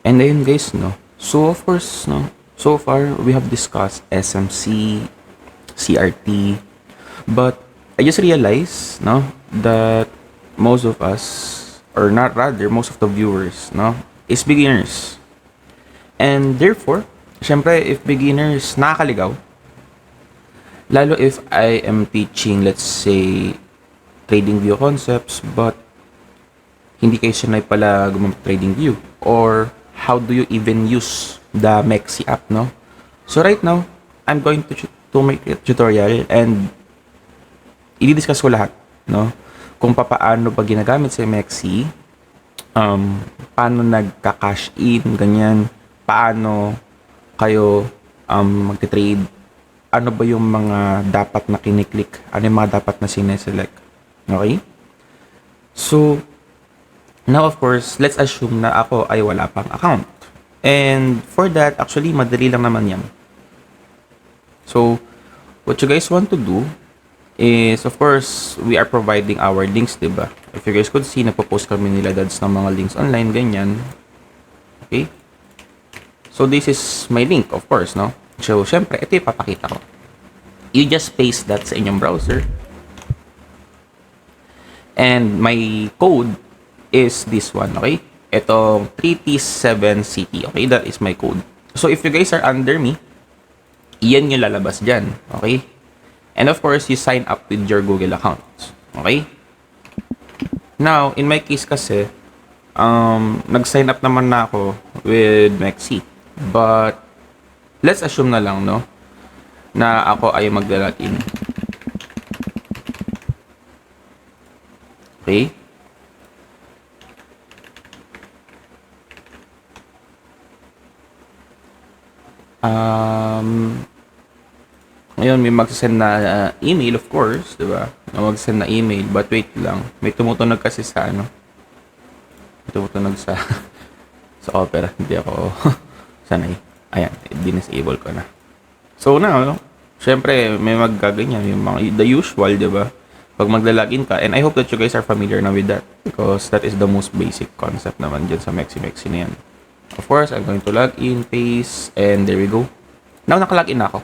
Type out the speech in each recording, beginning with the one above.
And ayun guys, no. So of course, no. So far we have discussed SMC, CRT, but I just realized, no, that most of us, or not rather, most of the viewers, no, is beginners. And therefore, syempre, if beginners nakakaligaw, lalo if I am teaching, let's say, trading view concepts, but hindi kayo sanay pala gumamit trading view, or how do you even use the Mexi app, no? So right now, I'm going to make a tutorial and i-discuss ko lahat, no? Kung paano ba ginagamit sa Mexi, paano nagka-cash in, ganyan, paano kayo magte-trade, ano ba yung mga dapat na kiniklik, ano yung mga dapat na sineselect. Okay? So, now of course, let's assume na ako ay wala pang account. And for that, actually, madali lang naman yan. So, what you guys want to do is, of course, we are providing our links, diba? If you guys could see, napopost kami nila dads ng mga links online, ganyan. Okay? So, this is my link, of course, no? So, syempre, ito yung papakita ko. You just paste that sa inyong browser. And my code is this one, okay? Itong 3T7CT, okay? That is my code. So, if you guys are under me, yan yung lalabas dyan, okay? And of course, you sign up with your Google account, okay? Now, in my case kasi, nag-sign up naman na ako with Mexi. But, let's assume na lang, no? Na ako ay maglalagin. Okay? Ngayon, may magsasend na email, of course, di ba? May magsasend na email, but wait lang. May tumutunog kasi sa ano. May tumutunog sa sa Opera. Hindi ako sanay. Ayan, disable ko na. So now, no? Syempre, may maggaganyan. Yung mga, the usual, di ba? Pag maglalagin ka, and I hope that you guys are familiar na with that because that is the most basic concept naman dyan sa Mexi na yan. Of course, I'm going to log in, paste, and there we go. Now, nakalagin na ako.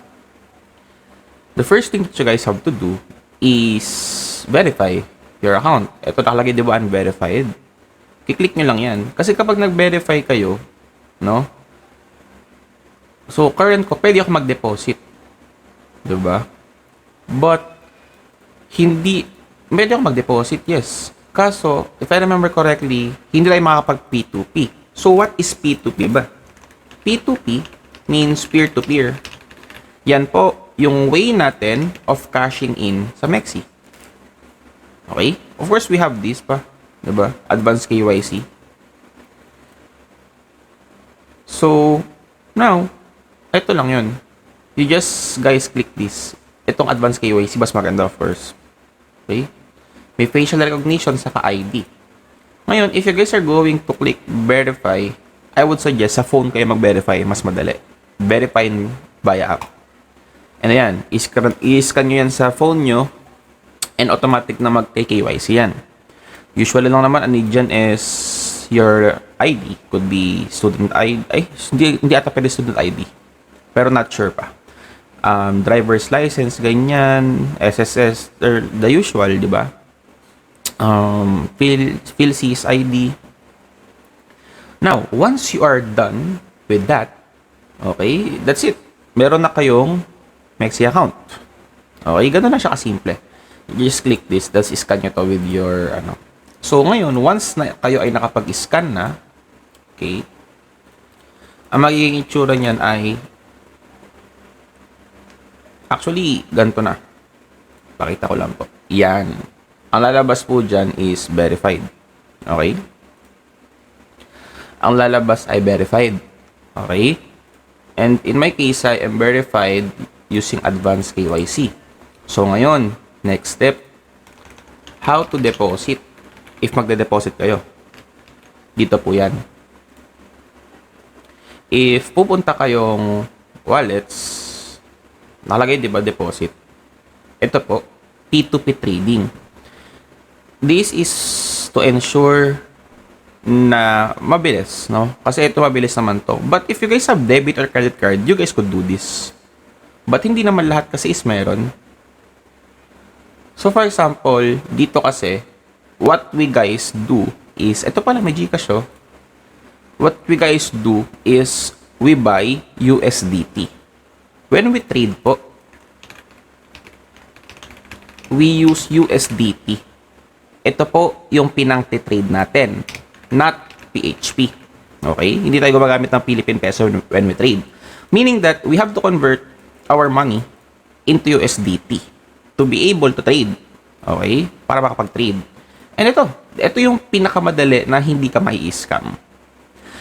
The first thing that you guys have to do is verify your account. Ito nakalagay, di ba, unverified? Kiklik nyo lang yan. Kasi kapag nag-verify kayo, no? So, current ko, pwede ako mag-deposit. Di ba? But, pwede ako mag-deposit, yes. Kaso, if I remember correctly, hindi tayo makakapag P2P. So, what is P2P ba? P2P means peer-to-peer. Yan po, yung way natin of cashing in sa Mexi. Okay? Of course, we have this pa. Diba? Advanced KYC. So, now, ito lang yun. You just, guys, click this. Itong advanced KYC, mas maganda, of course. Okay? May facial recognition sa ID. Ngayon, if you guys are going to click verify, I would suggest sa phone kayo mag-verify, mas madali. Verify via app. And ayan, i-scan nyo yan sa phone nyo and automatic na mag-KYC yan. Usually lang naman, ang need dyan is your ID. Could be student ID. Ay, hindi ata pwede student ID. Pero not sure pa. Driver's license, ganyan, SSS, or the usual, di ba? PhilSys ID. Now, once you are done with that, okay, that's it. Meron na kayong Mexi account. Okay, ganoon na siya kasimple. You just click this, that's scan nyo to with your, ano. So, ngayon, once na kayo ay nakapag-scan na, okay, ang magiging itsura niyan ay, actually, ganito na. Pakita ko lang po. Yan. Ang lalabas po dyan is verified. Okay? Ang lalabas ay verified. Okay? And in my case, I am verified using advanced KYC. So, ngayon, next step, how to deposit if magde-deposit kayo. Dito po yan. If pupunta kayong wallets, nakalagay, di ba, deposit? Ito po, P2P trading. This is to ensure na mabilis, no? Kasi ito mabilis naman to. But if you guys have debit or credit card, you guys could do this. But hindi naman lahat kasi is meron. So for example, dito kasi, what we guys do is, ito pala may GCash oh. What we guys do is, we buy USDT. When we trade po, we use USDT. Ito po yung pinang-trade natin, not PHP. Okay? Hindi tayo gumagamit ng Philippine peso when we trade. Meaning that we have to convert our money into USDT to be able to trade. Okay? Para makapag-trade. And ito yung pinakamadali na hindi ka mai-scam.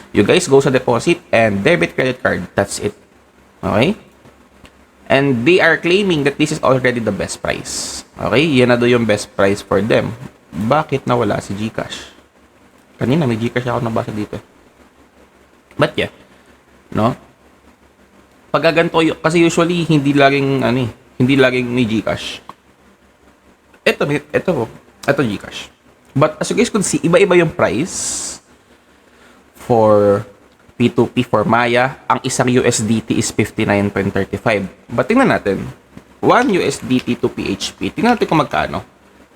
You guys go sa deposit and debit credit card. That's it. Okay? And they are claiming that this is already the best price. Okay? Yan na daw yung best price for them. Bakit nawala si GCash? Kanina may GCash ako nabasa dito. But yeah. No? Pag ganito, kasi usually hindi laging hindi laging may GCash. Ito GCash. But as you guys could see, iba-iba yung price for P2P for Maya. Ang isang USDT is 59.35. But tingnan natin. 1 USDT to PHP. Tingnan natin kung magkano.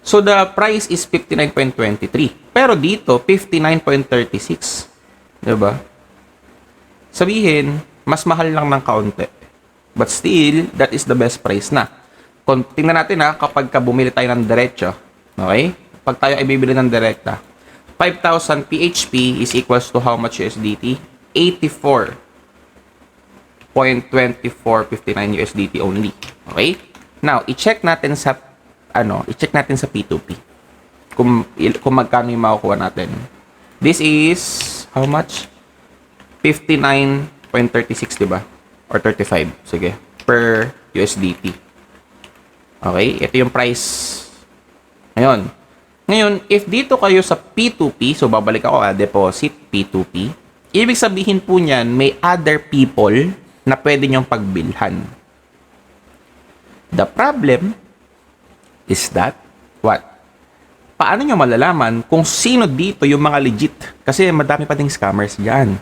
So the price is 59.23. Pero dito, 59.36. Diba? Sabihin, mas mahal lang ng kaunti. But still, that is the best price na. Kung tingnan natin kapag bumili tayo ng diretso. Okay? Pag tayo ay bibili ng direkta, 5,000 PHP is equals to how much USDT? 84.2459 USDT only. Okay? Now, i-check natin sa P2P. Kung magkano yung makukuha natin. This is how much? 59.36, diba? Or 35, sige. Per USDT. Okay? Ito yung price. Ngayon, if dito kayo sa P2P, so babalik ako deposit P2P, ibig sabihin po niyan, may other people na pwede nyong pagbilhan. The problem is that, what? Paano nyo malalaman kung sino dito yung mga legit? Kasi madami pa ding scammers dyan.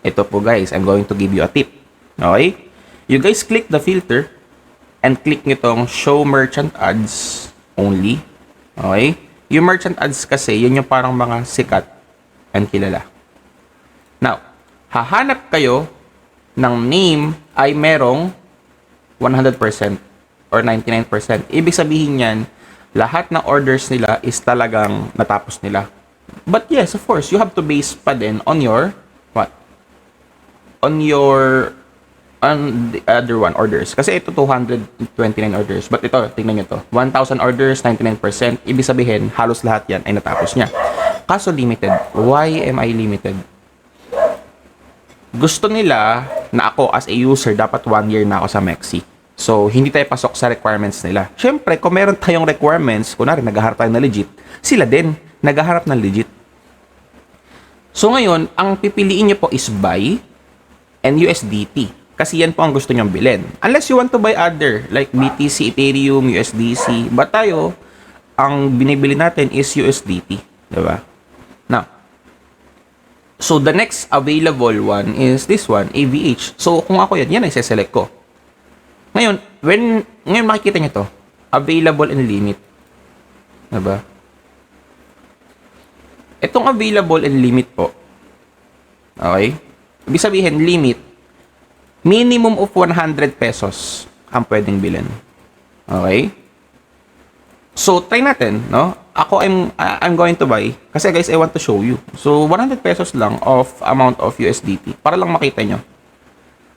Ito po guys, I'm going to give you a tip. Okay? You guys click the filter and click nyo tong show merchant ads only. Okay? Yung merchant ads kasi, yun yung parang mga sikat and kilala. Now, hahanap kayo ng name ay merong 100% or 99%. Ibig sabihin yan, lahat ng orders nila is talagang natapos nila. But yes, of course, you have to base pa din on your, what? On the other one, orders. Kasi ito 229 orders. But ito, tingnan nyo to. 1,000 orders, 99%. Ibig sabihin, halos lahat yan ay natapos niya. Kaso limited. Why am I limited? Gusto nila na ako as a user, dapat 1 year na ako sa Mexi. So, hindi tayo pasok sa requirements nila. Siyempre, kung meron tayong requirements, kunwari, naghaharap tayo na legit, sila din, naghaharap ng legit. So, ngayon, ang pipiliin nyo po is buy and USDT. Kasi yan po ang gusto nyong bilhin. Unless you want to buy other, like BTC, Ethereum, USDC. But tayo, ang binibili natin is USDT. Diba? Now, so the next available one is this one, AVH. So, kung ako yan ay select ko. Ngayon, ngayon makikita nyo to, available and limit. Diba? Itong available and limit po. Okay? Ibig sabihin, limit, minimum of 100 pesos ang pwedeng bilhin. Okay? So, try natin, no? Ako, I'm going to buy. Kasi guys, I want to show you. So, 100 pesos lang of amount of USDT. Para lang makita nyo.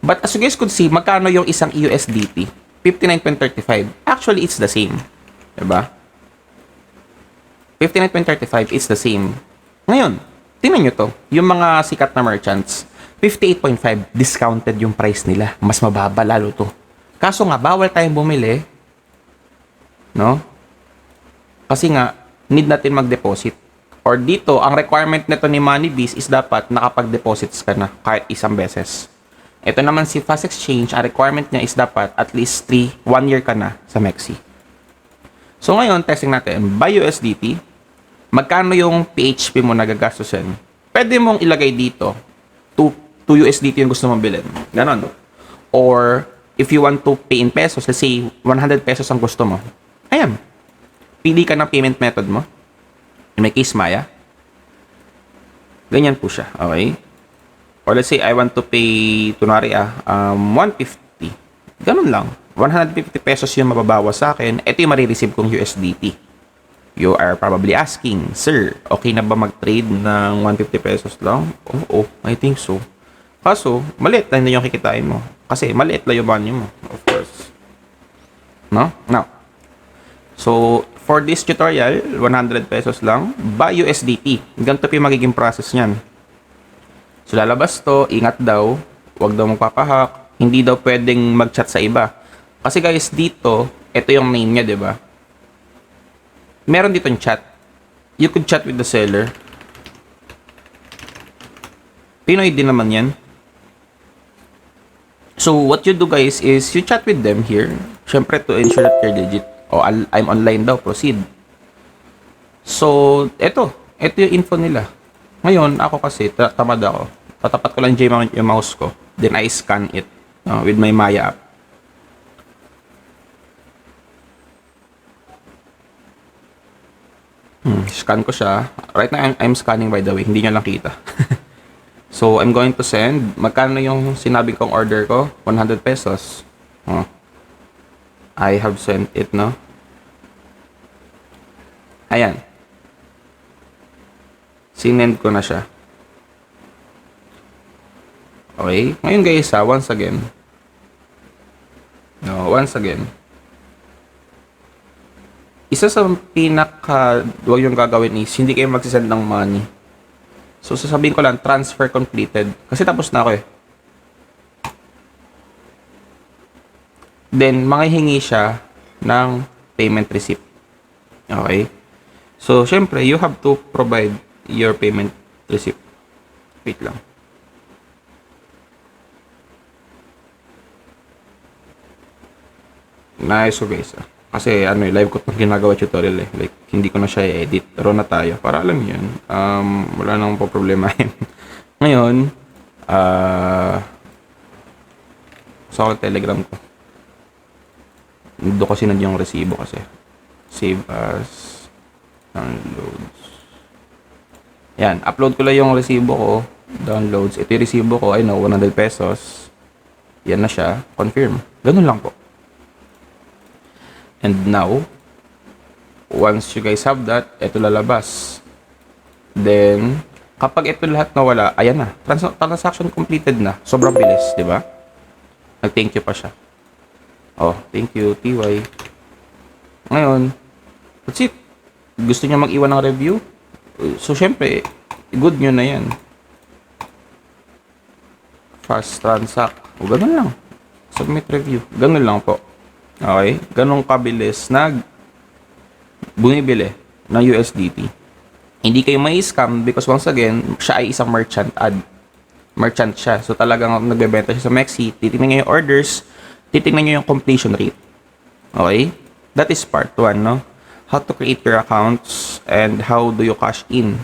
But as you guys could see, magkano yung isang USDT? 59.35. Actually, it's the same. Diba? 59.35, it's the same. Ngayon, tingnan nyo to. Yung mga sikat na merchants, 58.5, discounted yung price nila. Mas mababa lalo to. Kaso nga, bawal tayong bumili. No? Kasi nga, need natin mag-deposit. Or dito, ang requirement nito ni Moneybiz is dapat nakapag-deposits ka na kahit isang beses. Ito naman si Fast Exchange, ang requirement niya is dapat at least 1 year ka na sa Mexi. So ngayon, testing natin. Buy USDT. Magkano yung PHP mo nagagastusin? pwede mong ilagay dito 2 USDT yung gusto mong bilhin. Ganon. Or if you want to pay in pesos, let's say 100 pesos ang gusto mo. Ayan. Pili ka ng payment method mo. In my case, Maya. Ganyan po siya. Okay? Or let's say I want to pay, tunari 150. Ganun lang. 150 pesos yung mababawas sa akin. Ito yung marireceive kong USDT. You are probably asking, Sir, okay na ba mag-trade ng 150 pesos lang? Oo, I think so. Kaso, maliit lang yung kikitain mo. Kasi maliit lang yung money mo, of course. No? Now, so, for this tutorial, 100 pesos lang, buy USDT. Ganito pa yung magiging process niyan. So, lalabas to, ingat daw, huwag daw magpapahak, hindi daw pwedeng mag-chat sa iba. Kasi guys, dito, ito yung name niya, di ba? Meron ditong chat. You could chat with the seller. Pinoy din naman yan. So, what you do guys is, you chat with them here. Syempre, to ensure that you're legit. O, I'm online daw, proceed. So, ito yung info nila. Ngayon, ako kasi, tamad ako. Tatapat ko lang yung mouse ko. Then, I scan it with my Maya app. Scan ko siya. Right now, I'm scanning by the way. Hindi nyo lang kita. So, I'm going to send. Magkano yung sinabi kong order ko? 100 pesos. I have sent it, no? Ayan. Sinend ko na siya. Okay. Ngayon guys, once again. Once again. Isa sa huwag yung gagawin is, hindi kayo magsisend ng money. So, sasabihin ko lang, transfer completed. Kasi tapos na ako eh. Then, manghihingi siya ng payment receipt. Okay? So, syempre, you have to provide your payment receipt. Wait lang. Nice so guys. Kasi live ko itong ginagawa tutorial eh. Like, hindi ko na siya i-edit. Pero na tayo. Para alam yun. Wala nang po problema. Ngayon, sa Telegram ko. Doon ko sinad yung resibo kasi. Save as downloads. Yan. Upload ko lang yung resibo ko. Downloads. Ito yung resibo ko. I know, 100 pesos. Yan na siya. Confirm. Ganun lang po. And now, once you guys have that, ito lalabas. Then, kapag ito lahat nawala, ayan na. Transaction completed na. Sobrang bilis, di ba? Nag-thank you pa siya. Oh, thank you, TY. Ngayon, that's it. Gusto niyo mag-iwan ng review? So, syempre, good nyo na yan. Fast transact. O, ganun lang. Submit review. Ganun lang po. Okay? Ganun kabilis bumibili ng USDT. Hindi kayo may scam because once again, siya ay isang merchant siya. So talagang nagbebenta siya sa Mexi. Titingnan niyo yung orders, titingnan niyo yung completion rate. Okay? That is part 1, no? How to create your accounts and how do you cash in.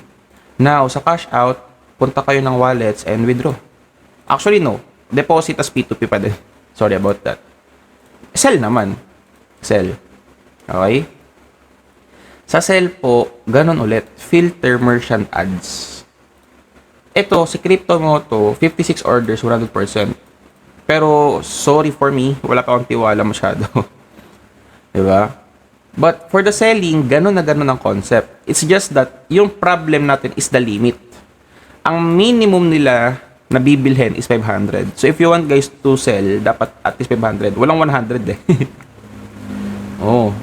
Now, sa cash out, punta kayo ng wallets and withdraw. Actually, no. Deposit as P2P pa din. Sorry about that. Sell naman. Sell. Okay? Sa sell po, ganun ulit. Filter merchant ads. Ito, si Crypto mo to, 56 orders, 100%. Pero, sorry for me, wala pa akong tiwala masyado. Diba? But, for the selling, ganun na ganun ang concept. It's just that, yung problem natin is the limit. Ang minimum nila na bibilhin is 500. So, if you want guys to sell, dapat at least 500. Walang 100 eh.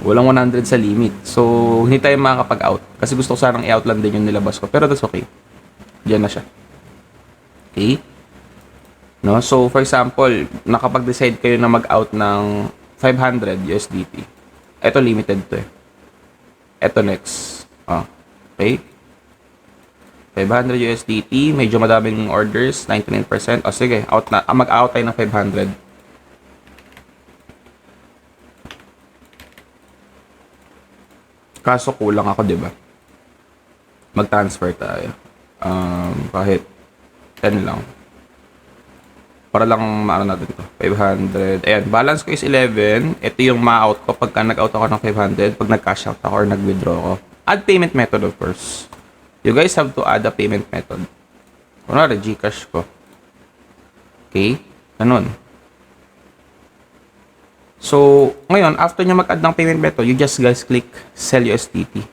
Walang 100 sa limit. So, hindi tayo makakapag-out. Kasi gusto ko sanang i-out lang din yung nilabas ko. Pero that's okay. Diyan na siya. Okay? No? So, for example, nakapag-decide kayo na mag-out ng 500 USDT. Ito limited to eh. Ito next. Okay? 500 USDT, medyo madaming orders, 99%. O sige, out na. Mag-out tayo ng 500. Kaso kulang ako, 'di ba? Mag-transfer tayo. Kahit 10 lang. Para lang maano natin to. 500. Ayan, balance ko is 11. Ito yung ma-out ko pagka nag-out ako ng 500. Pag nag-cash out ako or nag-withdraw ako. Add payment method, of course. You guys have to add a payment method. Kunwari, Gcash ko. Okay? Ganun. So, ngayon, after nyo mag-add ng payment method, you just guys click Sell USDT.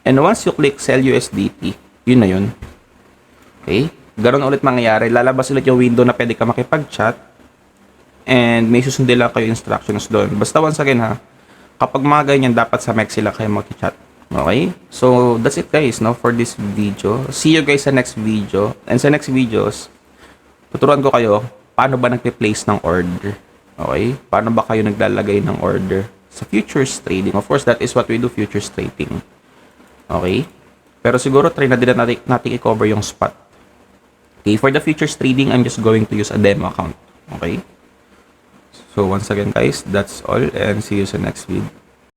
And once you click Sell USDT, yun na yun. Okay? Ganon ulit mangyayari. Lalabas ulit yung window na pwede ka makipag-chat. And may susundin lang kayo instructions doon. Basta once again ha, kapag mga ganyan, dapat sa Mex sila kayo mag-chat. Okay? So, that's it guys, no, for this video. See you guys sa next video. And sa next videos, tuturuan ko kayo paano ba nagpe-place ng order. Okay? Paano ba kayo naglalagay ng order sa futures trading? Of course, that is what we do, futures trading. Okay? Pero siguro, try na din natin i-cover yung spot. Okay? For the futures trading, I'm just going to use a demo account. Okay? So, once again guys, that's all and see you sa next video.